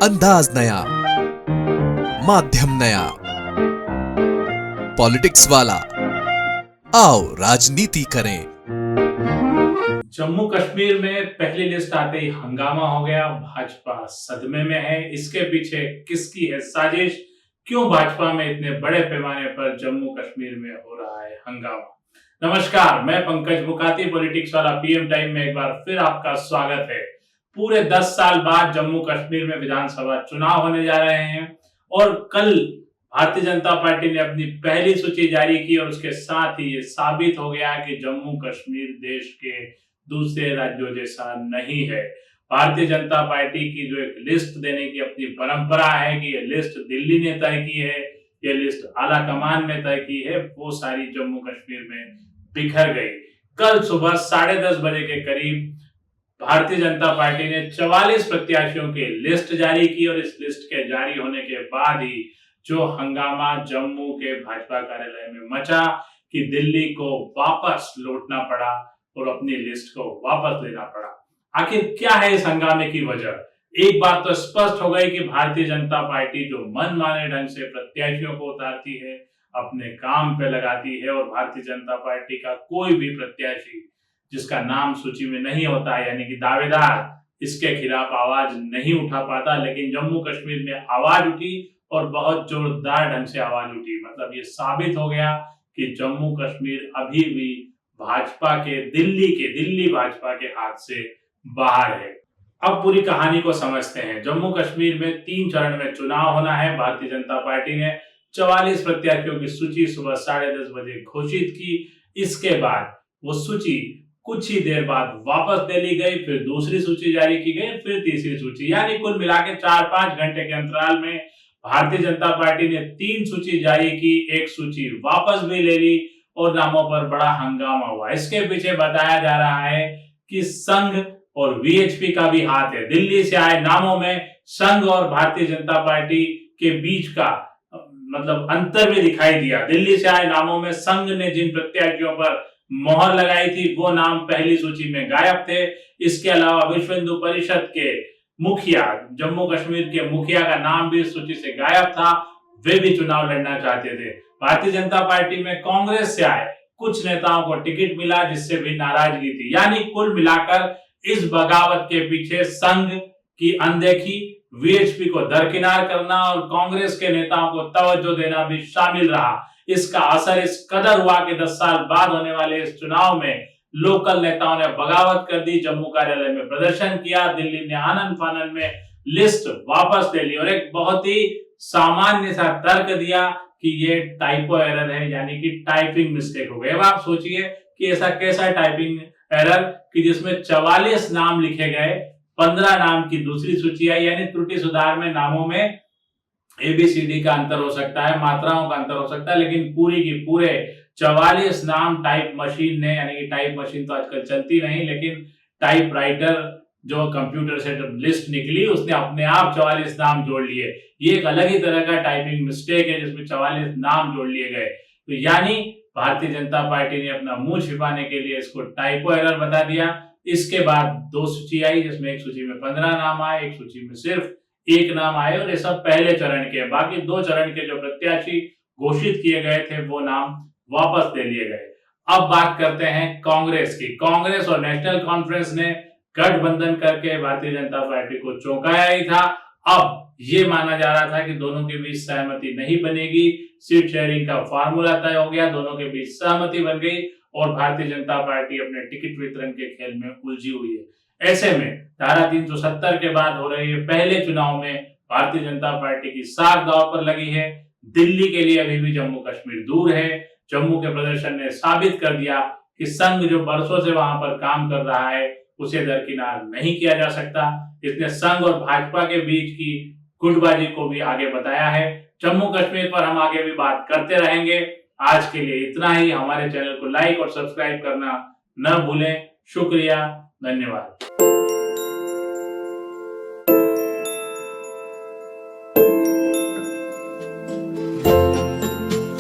अंदाज नया, माध्यम नया, पॉलिटिक्स वाला, आओ राजनीति करें। जम्मू कश्मीर में पहली लिस्ट आते ही हंगामा हो गया। भाजपा सदमे में है। इसके पीछे किसकी है साजिश? क्यों भाजपा में इतने बड़े पैमाने पर जम्मू कश्मीर में हो रहा है हंगामा? नमस्कार, मैं पंकज मुकाती, पॉलिटिक्स वाला पीएम टाइम में एक बार फिर आपका स्वागत है। पूरे 10 साल बाद जम्मू कश्मीर में विधानसभा चुनाव होने जा रहे हैं और कल भारतीय जनता पार्टी ने अपनी पहली सूची जारी की और उसके साथ ही ये साबित हो गया कि जम्मू कश्मीर देश के दूसरे राज्यों जैसा नहीं है। भारतीय जनता पार्टी की जो एक लिस्ट देने की अपनी परंपरा है कि ये लिस्ट दिल्ली ने तय की है, ये लिस्ट आला कमान ने तय की है, वो सारी जम्मू कश्मीर में बिखर गई। कल सुबह 10:30 बजे के करीब भारतीय जनता पार्टी ने 44 प्रत्याशियों की लिस्ट जारी की और इस लिस्ट के जारी होने के बाद ही जो हंगामा जम्मू के भाजपा कार्यालय में मचा कि दिल्ली को वापस लौटना पड़ा और अपनी लिस्ट को वापस लेना पड़ा। आखिर क्या है इस हंगामे की वजह? एक बात तो स्पष्ट हो गई कि भारतीय जनता पार्टी जो मनमाने ढंग से प्रत्याशियों को उतारती है, अपने काम पे लगाती है और भारतीय जनता पार्टी का कोई भी प्रत्याशी जिसका नाम सूची में नहीं होता है, यानी कि दावेदार, इसके खिलाफ आवाज नहीं उठा पाता। लेकिन जम्मू कश्मीर में आवाज उठी और बहुत जोरदार ढंग से आवाज उठी। मतलब ये साबित हो गया कि जम्मू कश्मीर अभी भी भाजपा के दिल्ली भाजपा के हाथ से बाहर है। अब पूरी कहानी को समझते हैं। जम्मू कश्मीर में 3 चरण में चुनाव होना है। भारतीय जनता पार्टी ने 44 प्रत्याशियों की सूची सुबह 10:30 बजे घोषित की। इसके बाद वो सूची कुछ ही देर बाद वापस ले ली गई, फिर दूसरी सूची जारी की गई, फिर तीसरी सूची, यानी कुल मिला के 4-5 घंटे के अंतराल में भारतीय जनता पार्टी ने 3 सूची जारी की, एक सूची वापस भी ले ली और नामों पर बड़ा हंगामा हुआ। इसके पीछे बताया जा रहा है कि संघ और वीएचपी का भी हाथ है। दिल्ली से आए नामों में संघ और भारतीय जनता पार्टी के बीच का मतलब अंतर भी दिखाई दिया। दिल्ली से आए नामों में संघ ने जिन प्रत्याशियों पर मोहर लगाई थी वो नाम पहली सूची में गायब थे। इसके अलावा विश्व हिंदू परिषद के मुखिया, जम्मू कश्मीर के मुखिया का नाम भी इस सूची से गायब था। वे भी चुनाव लड़ना चाहते थे। भारतीय जनता पार्टी में कांग्रेस से आए कुछ नेताओं को टिकट मिला जिससे भी नाराजगी थी। यानी कुल मिलाकर इस बगावत के पीछे संघ की अनदेखी, वीएचपी को दरकिनार करना और कांग्रेस के नेताओं को तवज्जो देना भी शामिल रहा। इसका असर इस कदर हुआ कि 10 साल बाद होने वाले इस चुनाव में लोकल नेताओं ने बगावत कर दी, जम्मू कार्यालय में प्रदर्शन किया, दिल्ली ने आनन फानन में लिस्ट वापस ले ली और एक बहुत ही सामान्य सा तर्क दिया कि ये टाइपो एरर है, यानी कि टाइपिंग मिस्टेक हो गई। अब आप सोचिए कि ऐसा कैसा टाइपिंग एरर कि जिसमें 44 नाम लिखे गए, 15 नाम की दूसरी सूची आई, यानी त्रुटि सुधार में नामों में एबीसीडी का अंतर हो सकता है, मात्राओं का अंतर हो सकता है, लेकिन पूरी की पूरे 44 नाम टाइप मशीन ने, यानी कि टाइप मशीन तो आजकल चलती नहीं, लेकिन टाइप राइटर जो कंप्यूटर से जब लिस्ट निकली उसने अपने आप 44 नाम जोड़ लिए। ये एक अलग ही तरह का टाइपिंग मिस्टेक है जिसमें 44 नाम जोड़ लिए गए। तो यानी भारतीय जनता पार्टी ने अपना मुंह छिपाने के लिए इसको टाइपो एरर बता दिया। इसके बाद 2 सूची आई जिसमें एक सूची में 15 नाम आए, एक सूची में सिर्फ 1 नाम आए और ये सब पहले चरण के। बाकी 2 चरण के जो प्रत्याशी घोषित किए गए थे वो नाम वापस ले लिए गए। अब बात करते हैं कांग्रेस की। कांग्रेस और नेशनल कॉन्फ्रेंस ने गठबंधन करके भारतीय जनता पार्टी को चौंकाया ही था। अब ये माना जा रहा था कि दोनों के बीच सहमति नहीं बनेगी, सीट शेयरिंग का फार्मूला तय हो गया, दोनों के बीच सहमति बन गई और भारतीय जनता पार्टी अपने टिकट वितरण के खेल में उलझी हुई है। ऐसे में धारा 370 के बाद हो रहे पहले चुनाव में भारतीय जनता पार्टी की साख दांव पर लगी है। दिल्ली के लिए अभी भी जम्मू कश्मीर दूर है। जम्मू के प्रदर्शन ने साबित कर दिया कि संघ जो बरसों से वहां पर काम कर रहा है उसे दरकिनार नहीं किया जा सकता। इसने संघ और भाजपा के बीच की गुटबाजी को भी आगे बताया है। जम्मू कश्मीर पर हम आगे भी बात करते रहेंगे। आज के लिए इतना ही। हमारे चैनल को लाइक और सब्सक्राइब करना न भूलें। शुक्रिया, धन्यवाद।